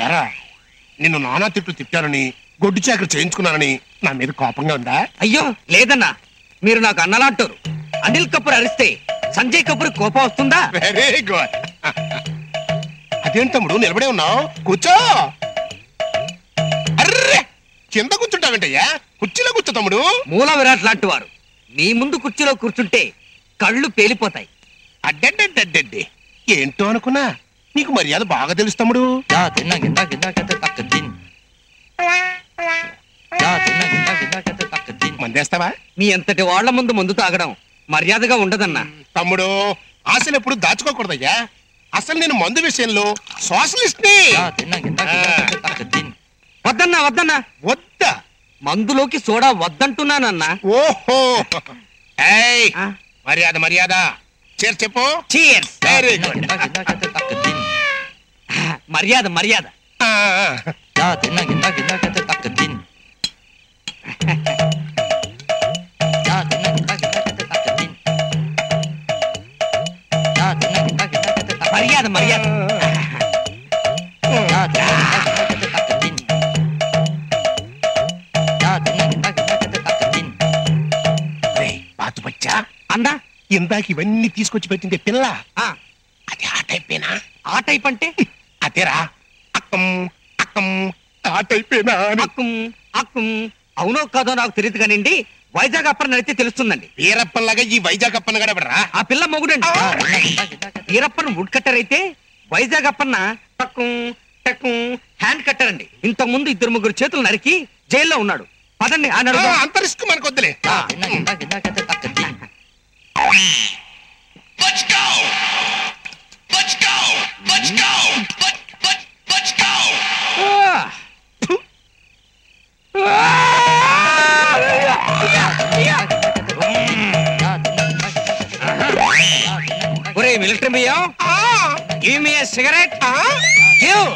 ఎరా నిన్ను నానా తిట్టానని గొడ్డు చాకరీ చేయించుకున్నానని నా మీద కోపంగా ఉందా? అయ్యో లేదన్నా, మీరు నాకు అన్నలాంటారు. అనిల్ కపూర్ అరిస్తే సంజయ్ కపూర్ కోపం వస్తుందా? Very good. అదేంటి తమ్ముడు నిలబడే ఉన్నావు? కూర్చో. అర్రే కింద కూర్చుంటావేంటయ్యా? కుర్చీలో కూర్చో తమ్ముడు. మూల విరాట్ లాంటి వారు మీ ముందు కుర్చీలో కూర్చుంటే కళ్ళు పేలిపోతాయి. అడ్డడ్డడ్డడ్డే ఏంటో అనుకున్నా, నీకు మర్యాద బాగా తెలుసు తమ్ముడు. మందేస్తావా? మీ అంతటి వాళ్ల ముందు మందు తాగడం మర్యాదగా ఉండదన్నా. తమ్ముడు ఆశలు ఎప్పుడు దాచుకోకూడదయ్యా. అసలు నేను మందు విషయంలో సోషలిస్ట్ ని. వద్దన్నా వద్దన్నా. వద్దా? మందులోకి సోడా వద్దంటున్నానన్నా. ఓహో మర్యాద మర్యాద. చేర్ చెప్పు. చీర్స్. Very good. మర్యాద మర్యాద. మర్యాద మర్యాద. బాతుబచ్చా అందా ఇందాక ఇవన్నీ తీసుకొచ్చి పెట్టింది పిల్ల. అది ఆ టైపేనా? ఆ టైప్ అంటే అదేరా అక్కం అక్కం ఆ టైపేనా? అక్కుం అక్కుం. అవునో కాదో నాకు తెలియదు కానివ్వండి, వైజాగ్ అప్పన్న నడితే తెలుస్తుందండి. వీరప్పన్లాగా ఈ వైజాగ్ అప్పన్న గడబడరా? ఆ పిల్ల మొగుడండి. వీరప్పన్ వుడ్ కట్టర్ అయితే వైజాగ్ అప్పన్న టక్కుం టక్కుం హ్యాండ్ కట్టర్ అండి. ఇంతకు ముందు 2-3 చేతులు నరికి జైల్లో ఉన్నాడు. పదండి ఆ నడు. అంత రిస్క్ మనకు వద్దులే. ఒరే మిలిటరీ బియ్యం, గివ్ మీ ఎ సిగరెట్. గివ్.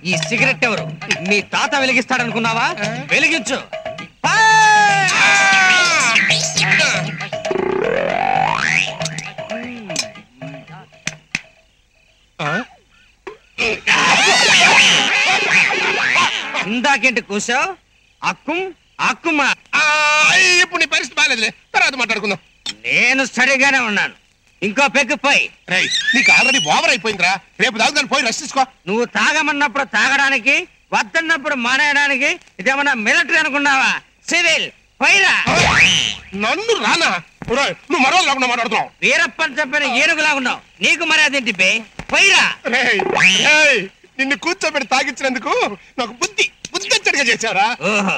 ఈ సిగరెట్ ఎవరు? మీ తాత వెలిగిస్తాడనుకున్నావా? వెలిగించు. ఇందాకేంటి కూసావు? అక్కుం అక్కుమా. ఇప్పుడు నీ పరిస్థితి బాగాలేదులే, తర్వాత మాట్లాడుకుందాం. నేను సరిగానే ఉన్నాను. ఇంకో పెగ్గు పోయి. నీకు ఆల్రెడీ ఓవర్ అయిపోయిందిరా. రేపు దాని పోయి రెస్ట్ తీసుకో. నువ్వు తాగమన్నప్పుడు తాగడానికి, వద్దన్నప్పుడు మానేయడానికి ఇదేమన్నా మిలిటరీ అనుకున్నావా? సివిల్. పోయిరా. నన్ను రానా? నువ్వు మరో లేకుండా మాట్లాడుతున్నావు. వీరప్పని చెప్పిన ఏనుగులా ఉన్నావు. నీకు మర్యాద ఏంటి బే? పోయిరా. నిన్ను కూర్చోబెట్టి తాగించినందుకు నాకు బుద్ధి వచ్చడిగా చేశారా? ఓహో,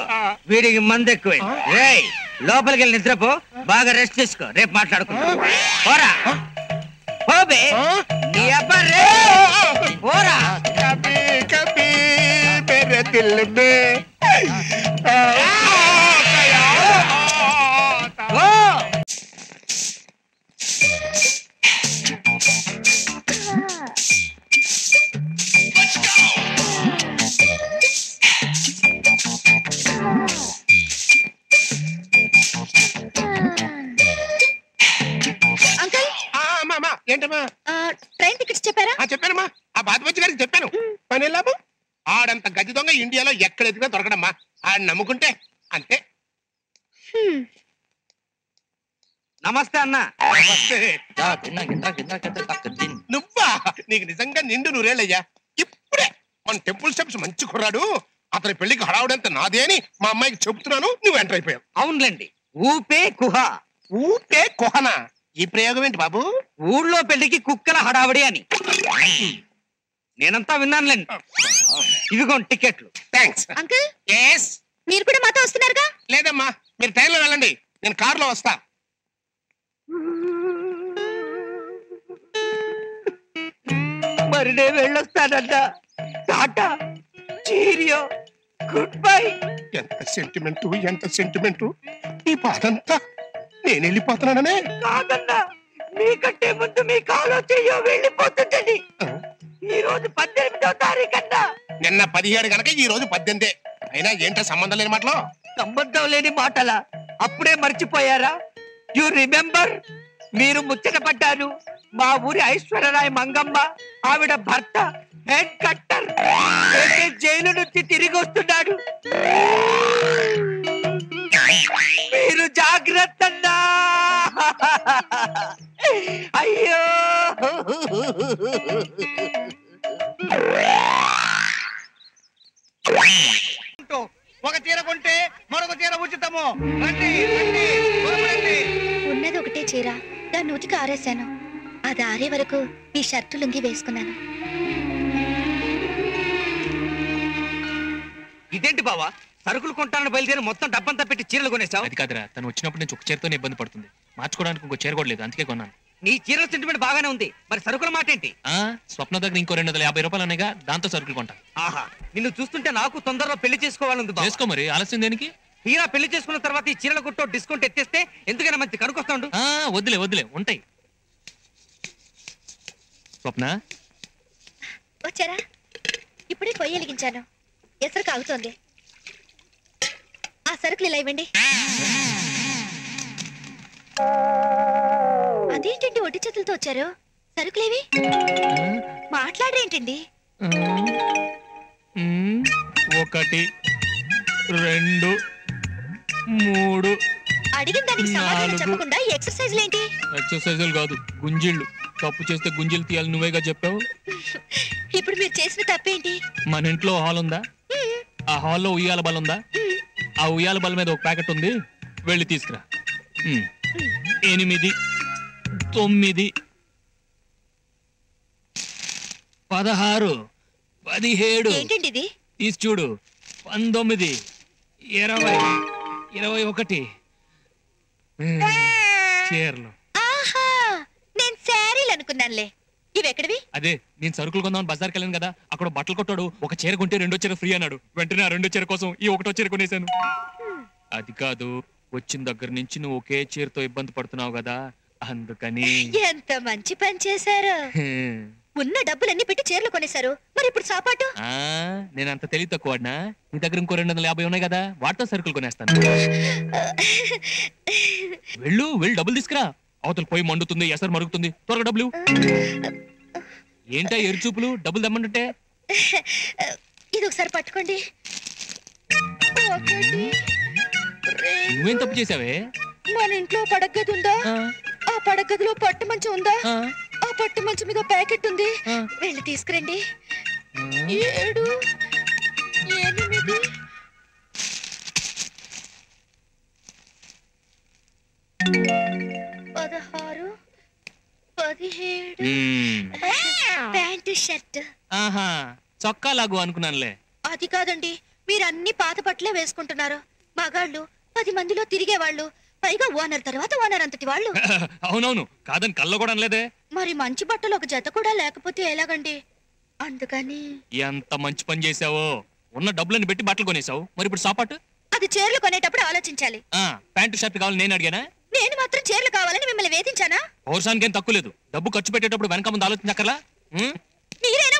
వీడికి మందు ఎక్కువ. లోపలికి వెళ్ళి నిద్రపో, బాగా రెస్ట్ తీసుకో. రేపు మాట్లాడుకుందాం. పోరా పోబే. నీ అబ్బా రే పోరా. కభీ కభీ మేరే దిల్ మే ఏంటమ్మా? ట్రైన్ టికెట్స్ చెప్పారా? చెప్పానమ్మా. ఆ బాధపచ్చి గారికి చెప్పాను. పని లాభం. ఆడంత గది దొంగ ఇండియాలో ఎక్కడ ఎదిగినా దొరకడమ్మా. ఆడు నమ్ముకుంటే అంతే. నమస్తే అన్న. నువ్వా? నీకు నిజంగా నిండు నూరేళ్ళయ్యా. ఇప్పుడే మన టెంపుల్ స్టెప్స్ మంచి కుర్రాడు, అతని పెళ్లికి హడావుడంతా నాదే అని మా అమ్మాయికి చెప్తున్నాను. నువ్వు ఎంటర్ అయిపోయావు. అవునులేండి. ఊపే కుహ. ఊపే కుహనా? ఈ ప్రయోగం ఏంటి బాబు? ఊళ్ళో పెళ్లికి కుక్కల హడావడి అని నేనంతా విన్నానులేండి. ఇవిగోండి టికెట్లు. Thanks uncle. ఎస్. మీరు కూడా మాతో వస్తున్నారుగా? లేదమ్మా, మీరు ట్రైన్లో వెళ్ళండి, నేను కారులో వస్తా. మరి నేను వెళ్ళొస్తానంట. Ta-ta, cheerio, good bye. ఎంత సెంటిమెంటు ఈ బాధంతా నేను వెళ్ళిపోతున్నాననే. కాదన్నా, మీకంటే ముందు మీ కాలో చెయ్యో వెళ్ళిపోతుంటది. ఈ రోజు 18వ తారీఖు అన్నా. నిన్న 17 కనుక ఈ రోజు 18. అయినా ఏంటో సంబంధం లేని మాటలో. సంబంధం లేని మాటలా? అప్పుడే మర్చిపోయారా? యు రిమెంబర్ మీరు ముచ్చట పడ్డారు. మా ఊరి ఐశ్వర్యరాయ్ మంగమ్మ ఆవిడ భర్త హెడ్ కట్టర్ జైలు నుంచి తిరిగి వస్తున్నాడు. మీరు జాగ్రత్త. అయ్యో ఒక చీర కొంటే మరొక చీర ఉచితము. ఉన్నది ఒకటే చీర, దాన్ని ఉతికి ఆరేశాను. అది ఆరే వరకు ఈ షర్టు లుంగి వేసుకున్నాను. ఇదేంటి బావా, సరుకులు కొంటానని బయలుదేరి మొత్తం డబ్బంతా పెట్టి చీరలు కొనేసావు? అది కాదురా, తను వచ్చినప్పటి నుంచి ఒక చీరతోనే ఇబ్బంది పడుతుంది. మార్చుకోవడానికి ఇంకో చీర కూడా లేదు, అందుకే కొన్నాను. నీ చీరల సెంటిమెంట్ బాగానే ఉంది, మరి సరుకుల మాట ఏంటి? స్వప్న దగ్గర ఇంకో 250 రూపాయలు అనేగా, దాంతో సరుకులు కొంటా. ఆహా, నిన్ను చూస్తుంటే నాకు తొందరలో పెళ్లి చేసుకోవాలంది. చేసుకో మరి, ఆలస్యం దేనికి? తీరా పెళ్లి చేసుకున్న తర్వాత ఈ చీరల కొట్టో డిస్కౌంట్ ఎత్తేస్తే ఎందుకైనా మంచి కనుకొస్తా ఉండు. వద్దులే వద్దులే, ఉంటాయి. స్వప్న వచ్చారా? ఇప్పుడే పొయ్యి వెలిగించాను, ఎసరు కాగుతోంది. ఆ సరుకులు ఇలా ఇవ్వండి. అదేంటండి ఒట్టి చేతులతో వచ్చారు? సరుకులేవి? మాట్లాడరేంటండి? 1 2 3 అడిగిన దానికి సమాధానం చెప్పకుండా ఎక్సర్సైజ్ ఏంటి? ఎక్సర్సైజులు కాదు, గుంజిళ్ళు. తప్పు చేస్తే గుంజిలు తీయాలి, నువ్వేగా చెప్పావు. ఇప్పుడు మీరు చేసిన తప్పేంటి? మన ఇంట్లో హాల్ ఉందా? ఆ హాల్లో ఉయ్యాల బల ఉందా? ఆ ఉయ్యాల బల మీద ఒక ప్యాకెట్ ఉంది, వెళ్ళి తీసుకురా. 8 9 16 17 ఏంటండి ఇది? తీసి చూడు. 19 20 21 చీరలు. ఆహా, నేను శారీలు అనుకున్నానులే. ఇవి ఎక్కడివి? అదే, నేను సరుకులు కొందామని బజార్కి వెళ్ళాను కదా, అక్కడ బట్టలు కొట్టాడు. ఒక చీర కొంటే 2వ చీర ఫ్రీ అన్నాడు. వెంటనే ఆ 2వ చీర కోసం ఈ 1వ చీర కొనేశాను. అది కాదు, వచ్చిన దగ్గర నుంచి నువ్వు ఒకే చీరతో ఇబ్బంది పడుతున్నావు కదా, అందుకని. ఎంత మంచి పని చేశారు. ఉన్న డబ్బులన్నీ పెట్టి చీరలు కొనేశారు, మరి ఇప్పుడు సాపాటు? నేను అంత తెలివి తక్కువనా? నీ దగ్గర ఇంకో 250 ఉన్నాయి కదా, వాటితో సరుకులు కొనేస్తాను. వెళ్ళు డబ్బులు తీసుకురా. అవతల పోయి మండుతుంది, ఎసరు మరుగుతుంది, త్వరగా డబ్బులు. ఏంటా ఎరుచూపులు? డబ్బులు దమ్మంటే ఇది ఒకసారి పట్టుకోండి. నువ్వేం తప్పు చేసావే? మన ఇంట్లో పడగది ఉందా? ఆ పడగదిలో పట్టు మంచం ఉందా? ఆ పట్టు మంచం మీద ప్యాకెట్ ఉంది, వెళ్ళి తీసుకురండి. 7 8 16 17 ప్యాంటు షర్ట్. ఆహా, చొక్కా లాగు అనుకున్నానులే. అది కాదండి, మీరు అన్ని పాత బట్టలే వేసుకుంటున్నారు. మగాళ్ళు 10 మందిలో తిరిగేవాళ్ళు, పైగా ఓనర్ తర్వాత ఓనర్ అంతటి వాళ్ళు. అవునవును, కాదని కళ్ళ కూడా అనలేదే. మరి మంచి బట్టలు ఒక జత కూడా లేకపోతే ఎలాగండి? అందుకని. ఎంత మంచి పని చేసావో, ఉన్న డబ్బులను పెట్టి బట్టలు కొనేసావు. మరి ఇప్పుడు సాపాటు? అది చీరలు కొనేటప్పుడు ఆలోచించాలి. ప్యాంటు షర్ట్ కావాలి నేను అడిగానా? నేను మాత్రం చీరలు కావాలని మిమ్మల్ని వేధించానా? పౌరుషానికేం తక్కువ లేదు. డబ్బు ఖర్చు పెట్టేటప్పుడు వెనక ముందు ఆలోచించక్కర్లా? మీరైనా